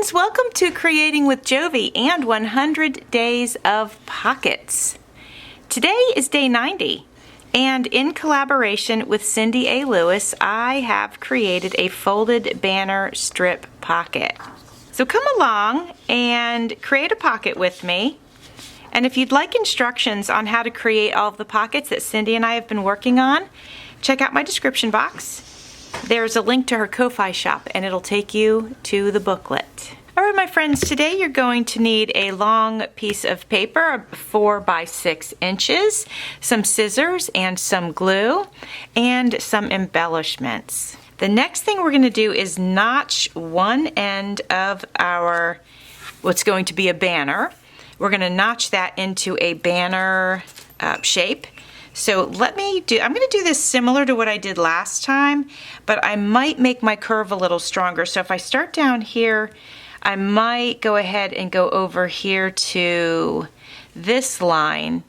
friends, welcome to Creating with Jovi and 100 Days of Pockets. Today is day 90, and in collaboration with Cindy A. Lewis, I have created a folded banner strip pocket. So come along and create a pocket with me. And if you'd like instructions on how to create all of the pockets that Cindy and I have been working on, check out my description box. There's a link to her Ko-Fi shop and it'll take you to the booklet. All right, my friends, today you're going to need a long piece of paper, 4 by 6 inches, some scissors and some glue, and some embellishments. The next thing we're going to do is notch one end of our, what's going to be a banner. We're going to notch that into a banner shape. So I'm going to do this similar to what I did last time, but I might make my curve a little stronger. So if I start down here, I might go ahead and go over here to this line,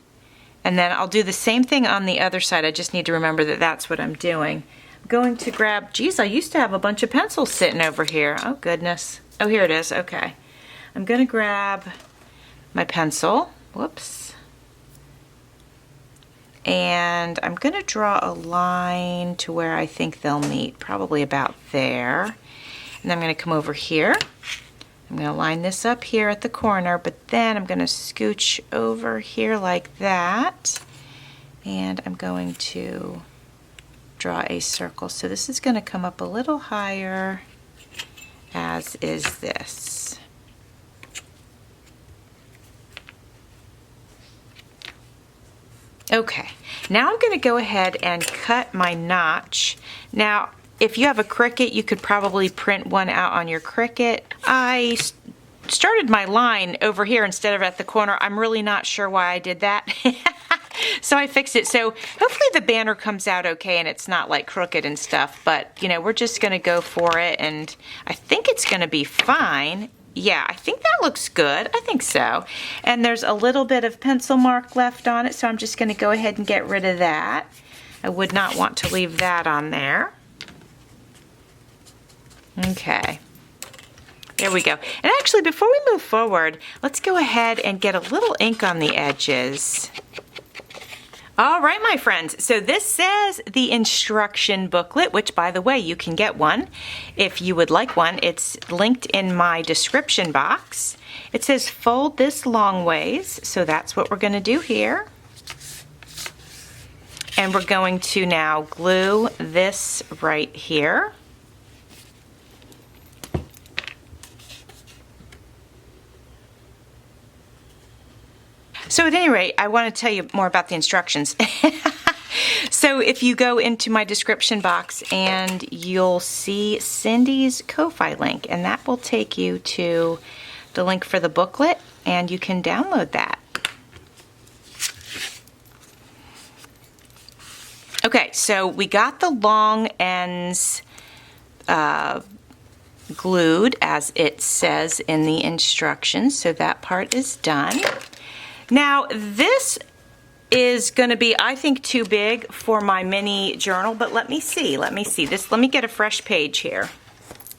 and then I'll do the same thing on the other side. I just need to remember that that's what I'm doing. I'm going to grab, geez, I used to have a bunch of pencils sitting over here. Oh goodness. Oh, here it is. Okay. I'm going to grab my pencil. Whoops. And I'm going to draw a line to where I think they'll meet, probably about there. And I'm going to come over here. I'm going to line this up here at the corner, but then I'm going to scooch over here like that. And I'm going to draw a circle. So this is going to come up a little higher, as is this. Okay, now I'm going to go ahead and cut my notch. Now, if you have a Cricut, you could probably print one out on your Cricut. I started my line over here instead of at the corner. I'm really not sure why I did that. So I fixed it. So hopefully the banner comes out okay and it's not like crooked and stuff. But, you know, we're just going to go for it, and I think it's going to be fine. Yeah, I think that looks good. I think so. And there's a little bit of pencil mark left on it, so I'm just going to go ahead and get rid of that. I would not want to leave that on there. Okay. There we go. And actually, before we move forward, let's go ahead and get a little ink on the edges. All right, my friends, so this says the instruction booklet, which, by the way, you can get one if you would like one. It's linked in my description box. It says fold this long ways, so that's what we're going to do here. And we're going to now glue this right here. So at any rate, I want to tell you more about the instructions. So if you go into my description box, and you'll see Cindy's Ko-Fi link, and that will take you to the link for the booklet, and you can download that. Okay, so we got the long ends glued as it says in the instructions, so that part is done. Now, this is going to be, I think, too big for my mini journal, but let me see. Let me get a fresh page here.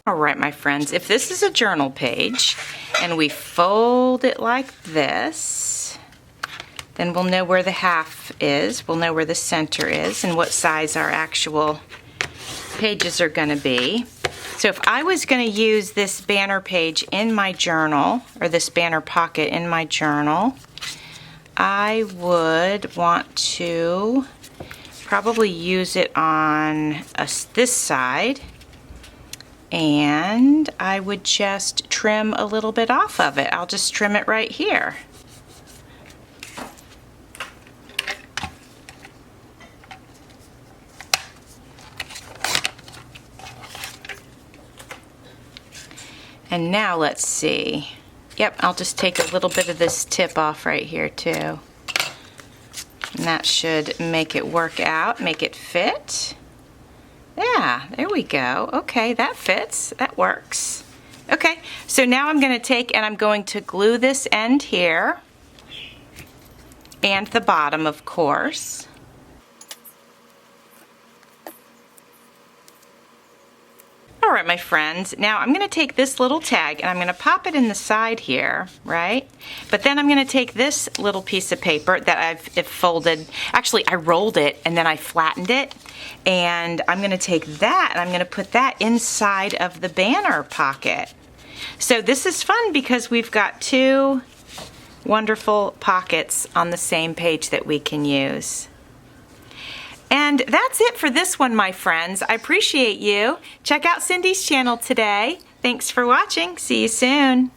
All right, my friends, if this is a journal page and we fold it like this, then we'll know where the half is, we'll know where the center is, and what size our actual pages are going to be. So if I was going to use this banner page in my journal, or this banner pocket in my journal, I would want to probably use it on this side, and I would just trim a little bit off of it. I'll just trim it right here. And now let's see. Yep, I'll just take a little bit of this tip off right here too. And that should make it work out, make it fit. Yeah, there we go. Okay, that fits, that works. Okay, so now I'm gonna take and I'm going to glue this end here, and the bottom, of course. right, my friends, now I'm going to take this little tag and I'm going to pop it in the side here, right? But then I'm going to take this little piece of paper that I've folded. Actually, I rolled it and then I flattened it. And I'm going to take that and I'm going to put that inside of the banner pocket. So this is fun because we've got two wonderful pockets on the same page that we can use. And that's it for this one, my friends. I appreciate you. Check out Cindy's channel today. Thanks for watching. See you soon.